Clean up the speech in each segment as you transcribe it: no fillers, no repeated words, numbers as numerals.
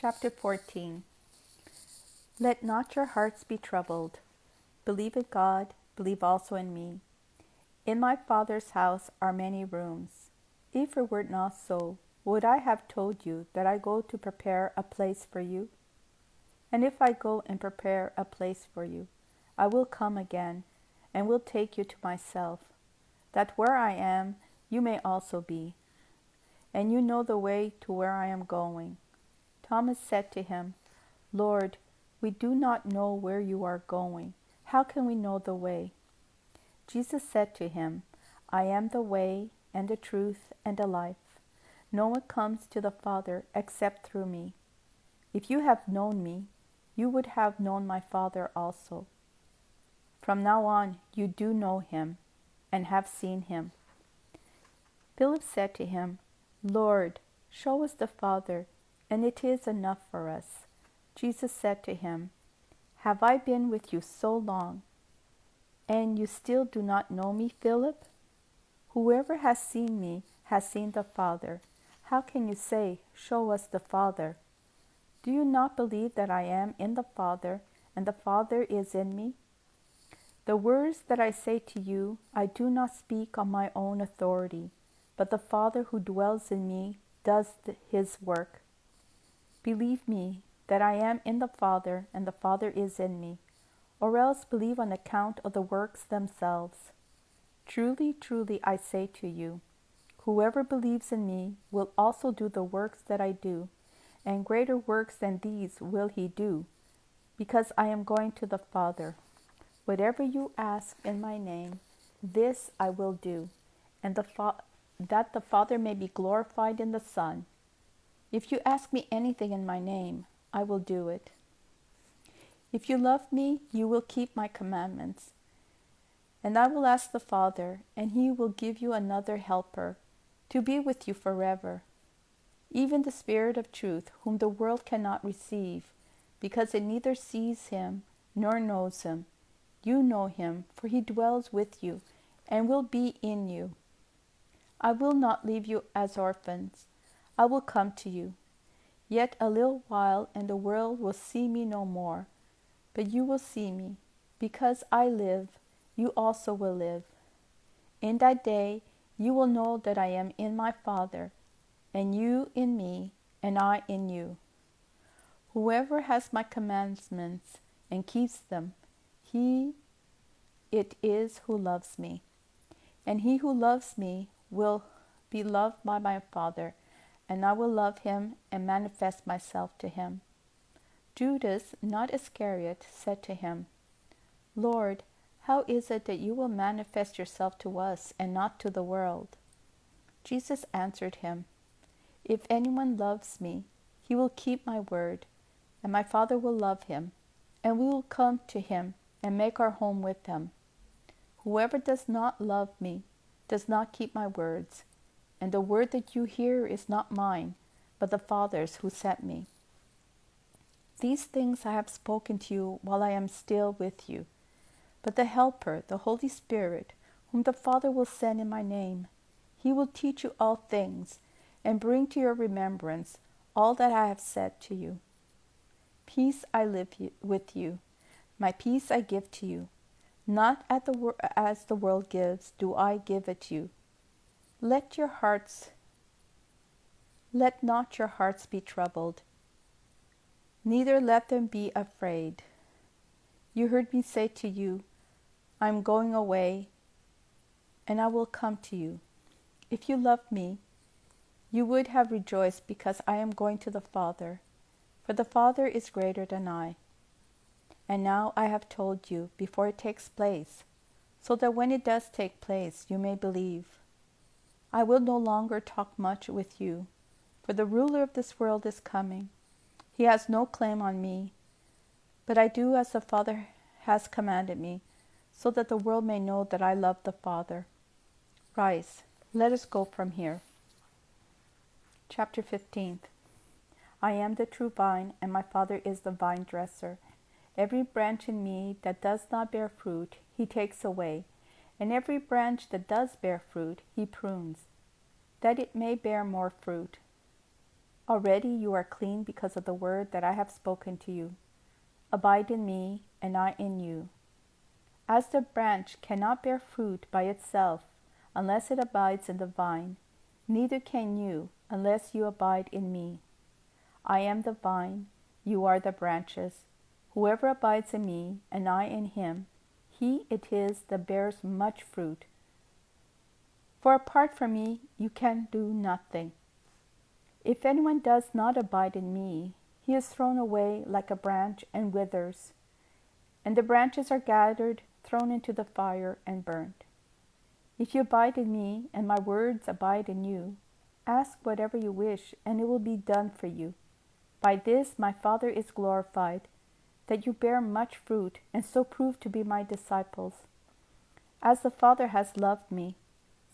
Chapter 14. Let not your hearts be troubled. Believe in God, believe also in me. In my Father's house are many rooms. If it were not so, would I have told you that I go to prepare a place for you? And if I go and prepare a place for you, I will come again, and will take you to myself, that where I am, you may also be. And you know the way to where I am going. Thomas said to him, Lord, we do not know where you are going. How can we know the way? Jesus said to him, I am the way and the truth and the life. No one comes to the Father except through me. If you have known me, you would have known my Father also. From now on, you do know him and have seen him. Philip said to him, Lord, show us the Father, and it is enough for us. Jesus said to him, Have I been with you so long, and you still do not know me, Philip? Whoever has seen me has seen the Father. How can you say, Show us the Father? Do you not believe that I am in the Father, and the Father is in me? The words that I say to you, I do not speak on my own authority, but the Father who dwells in me does his work. Believe me that I am in the Father, and the Father is in me, or else believe on account of the works themselves. Truly, truly, I say to you, whoever believes in me will also do the works that I do, and greater works than these will he do, because I am going to the Father. Whatever you ask in my name, this I will do, and that the Father may be glorified in the Son. If you ask me anything in my name, I will do it. If you love me, you will keep my commandments. And I will ask the Father, and he will give you another helper, to be with you forever, even the Spirit of truth, whom the world cannot receive, because it neither sees him nor knows him. You know him, for he dwells with you, and will be in you. I will not leave you as orphans. I will come to you. Yet a little while, and the world will see me no more. But you will see me. Because I live, you also will live. In that day you will know that I am in my Father, and you in me, and I in you. Whoever has my commandments and keeps them, he it is who loves me. And he who loves me will be loved by my Father, and I will love him and manifest myself to him. Judas, not Iscariot, said to him, Lord, how is it that you will manifest yourself to us and not to the world? Jesus answered him, If anyone loves me, he will keep my word, and my Father will love him, and we will come to him and make our home with him. Whoever does not love me does not keep my words, and the word that you hear is not mine, but the Father's who sent me. These things I have spoken to you while I am still with you. But the Helper, the Holy Spirit, whom the Father will send in my name, he will teach you all things, and bring to your remembrance all that I have said to you. Peace I live with you, my peace I give to you. Not as the world gives, do I give it to you. Let not your hearts be troubled, neither let them be afraid. You heard me say to you, I am going away, and I will come to you. If you loved me, you would have rejoiced because I am going to the Father, for the Father is greater than I. And now I have told you before it takes place, so that when it does take place, you may believe. I will no longer talk much with you, for the ruler of this world is coming. He has no claim on me, but I do as the Father has commanded me, so that the world may know that I love the Father. Rise, let us go from here. Chapter 15. I am the true vine, and my Father is the vine dresser. Every branch in me that does not bear fruit, he takes away, and every branch that does bear fruit, he prunes, that it may bear more fruit. Already you are clean because of the word that I have spoken to you. Abide in me, and I in you. As the branch cannot bear fruit by itself unless it abides in the vine, neither can you unless you abide in me. I am the vine, you are the branches. Whoever abides in me, and I in him, he it is that bears much fruit. For apart from me, you can do nothing. If anyone does not abide in me, he is thrown away like a branch and withers, and the branches are gathered, thrown into the fire, and burned. If you abide in me, and my words abide in you, ask whatever you wish, and it will be done for you. By this my Father is glorified, that you bear much fruit, and so prove to be my disciples. As the Father has loved me,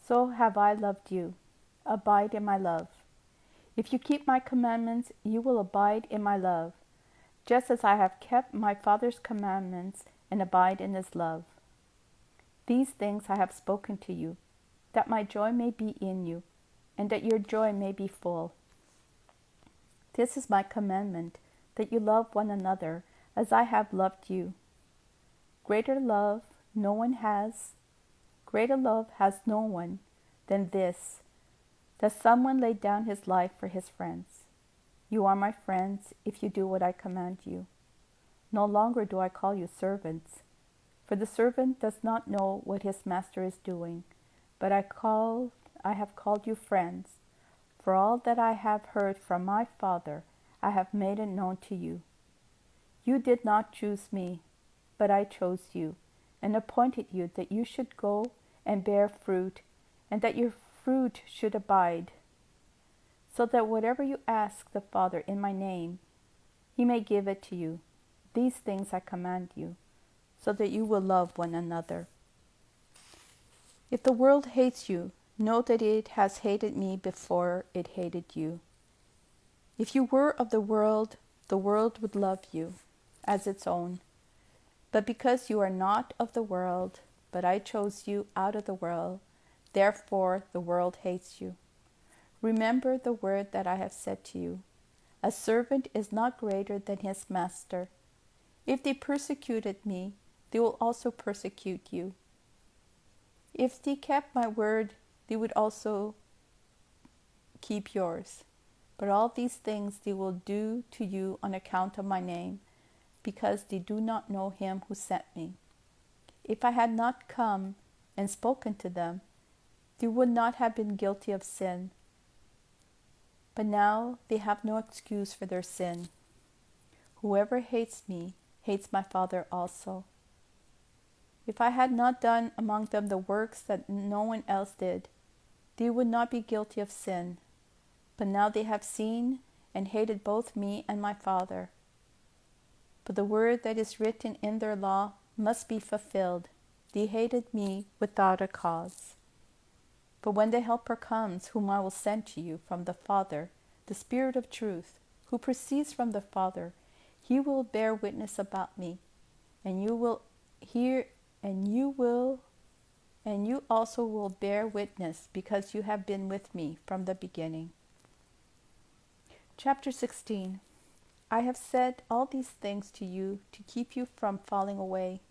so have I loved you. Abide in my love. If you keep my commandments, you will abide in my love, just as I have kept my Father's commandments and abide in his love. These things I have spoken to you, that my joy may be in you, and that your joy may be full. This is my commandment, that you love one another as I have loved you. Greater love has no one than this, that someone laid down his life for his friends. You are my friends if you do what I command you. No longer do I call you servants, for the servant does not know what his master is doing, but I have called you friends, for all that I have heard from my Father I have made it known to you. You did not choose me, but I chose you, and appointed you that you should go and bear fruit, and that your fruit should abide, so that whatever you ask the Father in my name, he may give it to you. These things I command you, so that you will love one another. If the world hates you, know that it has hated me before it hated you. If you were of the world would love you as its own. But because you are not of the world, but I chose you out of the world, therefore the world hates you. Remember the word that I have said to you. A servant is not greater than his master. If they persecuted me, they will also persecute you. If they kept my word, they would also keep yours. But all these things they will do to you on account of my name, because they do not know him who sent me. If I had not come and spoken to them, they would not have been guilty of sin. But now they have no excuse for their sin. Whoever hates me hates my Father also. If I had not done among them the works that no one else did, they would not be guilty of sin. But now they have seen and hated both me and my Father. But the word that is written in their law must be fulfilled. They hated me without a cause. But when the Helper comes, whom I will send to you from the Father, the Spirit of truth, who proceeds from the Father, he will bear witness about me, and you also will bear witness, because you have been with me from the beginning. Chapter 16. I have said all these things to you to keep you from falling away.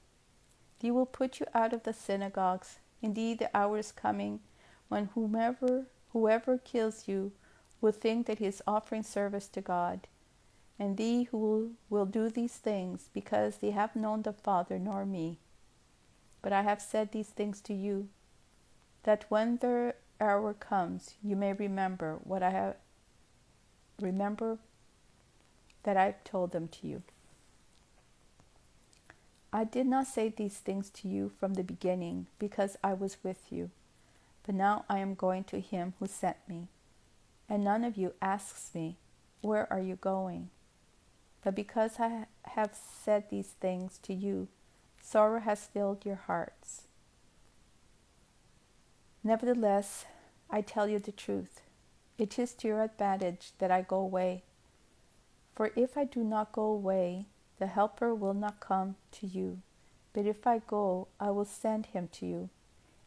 They will put you out of the synagogues. Indeed, the hour is coming when whoever kills you will think that he is offering service to God. And they who will do these things, because they have known the Father nor me. But I have said these things to you, that when the hour comes, you may remember that I have told them to you. I did not say these things to you from the beginning, because I was with you. But now I am going to him who sent me. And none of you asks me, where are you going? But because I have said these things to you, sorrow has filled your hearts. Nevertheless, I tell you the truth. It is to your advantage that I go away. For if I do not go away, the Helper will not come to you. But if I go, I will send him to you.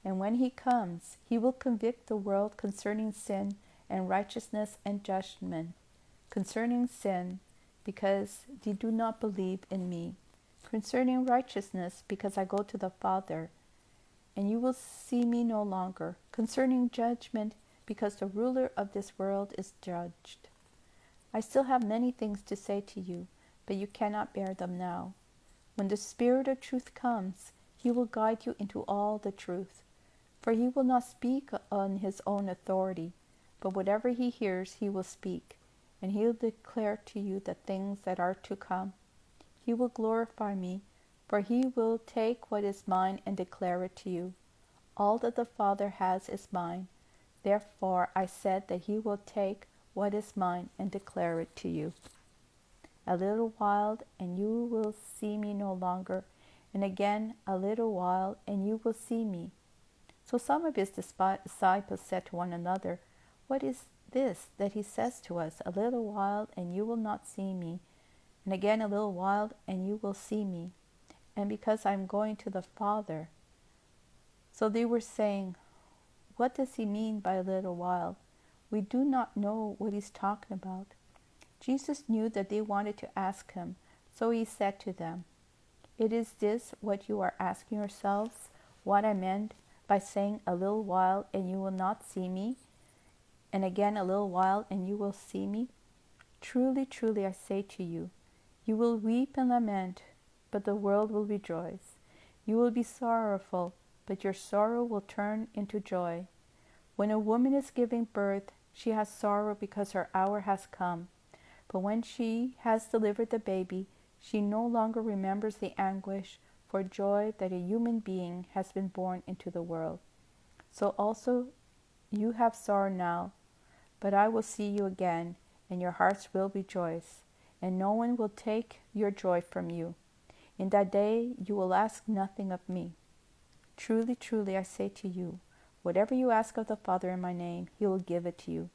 And when he comes, he will convict the world concerning sin and righteousness and judgment. concerning sin, because they do not believe in me, concerning righteousness, because I go to the Father, and you will see me no longer, concerning judgment, because the ruler of this world is judged. I still have many things to say to you, but you cannot bear them now. When the Spirit of truth comes, he will guide you into all the truth. For he will not speak on his own authority, but whatever he hears he will speak, and he will declare to you the things that are to come. He will glorify me, for he will take what is mine and declare it to you. All that the Father has is mine. Therefore I said that he will take what is mine and declare it to you. A little while, and you will see me no longer, and again a little while, and you will see me. So some of his disciples said to one another, What is this that he says to us? A little while, and you will not see me, and again a little while, and you will see me, and because I am going to the Father. So they were saying, What does he mean by a little while? We do not know what he's talking about. Jesus knew that they wanted to ask him, so he said to them, It is this what you are asking yourselves, what I meant by saying a little while and you will not see me, and again a little while and you will see me? Truly, truly, I say to you, you will weep and lament, but the world will rejoice. You will be sorrowful, but your sorrow will turn into joy. When a woman is giving birth, she has sorrow because her hour has come. But when she has delivered the baby, she no longer remembers the anguish for joy that a human being has been born into the world. So also you have sorrow now, but I will see you again, and your hearts will rejoice, and no one will take your joy from you. In that day you will ask nothing of me. Truly, truly, I say to you, whatever you ask of the Father in my name, he will give it to you.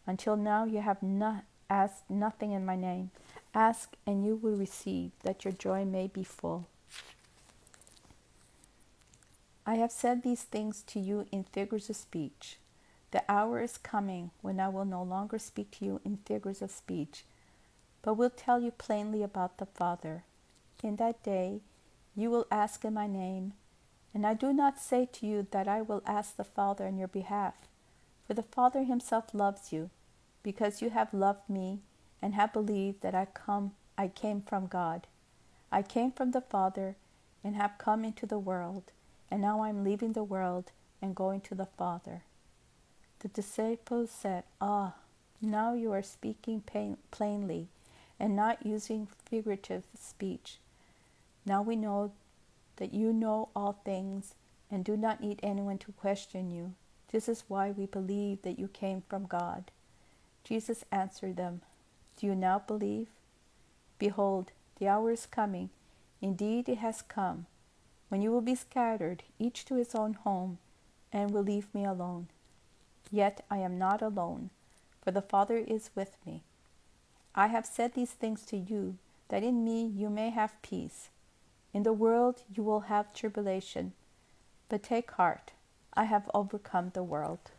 Until now you have not asked nothing in my name. Ask, and you will receive, that your joy may be full. I have said these things to you in figures of speech. The hour is coming when I will no longer speak to you in figures of speech, but will tell you plainly about the Father. In that day you will ask in my name, and I do not say to you that I will ask the Father on your behalf, for the Father himself loves you, because you have loved me and have believed that I came from God. I came from the Father and have come into the world, and now I am leaving the world and going to the Father. The disciples said, now you are speaking plainly and not using figurative speech. Now we know that you know all things and do not need anyone to question you. This is why we believe that you came from God. Jesus answered them, Do you now believe? Behold, the hour is coming. Indeed, it has come, when you will be scattered, each to his own home, and will leave me alone. Yet I am not alone, for the Father is with me. I have said these things to you, that in me you may have peace. In the world you will have tribulation, but take heart, I have overcome the world.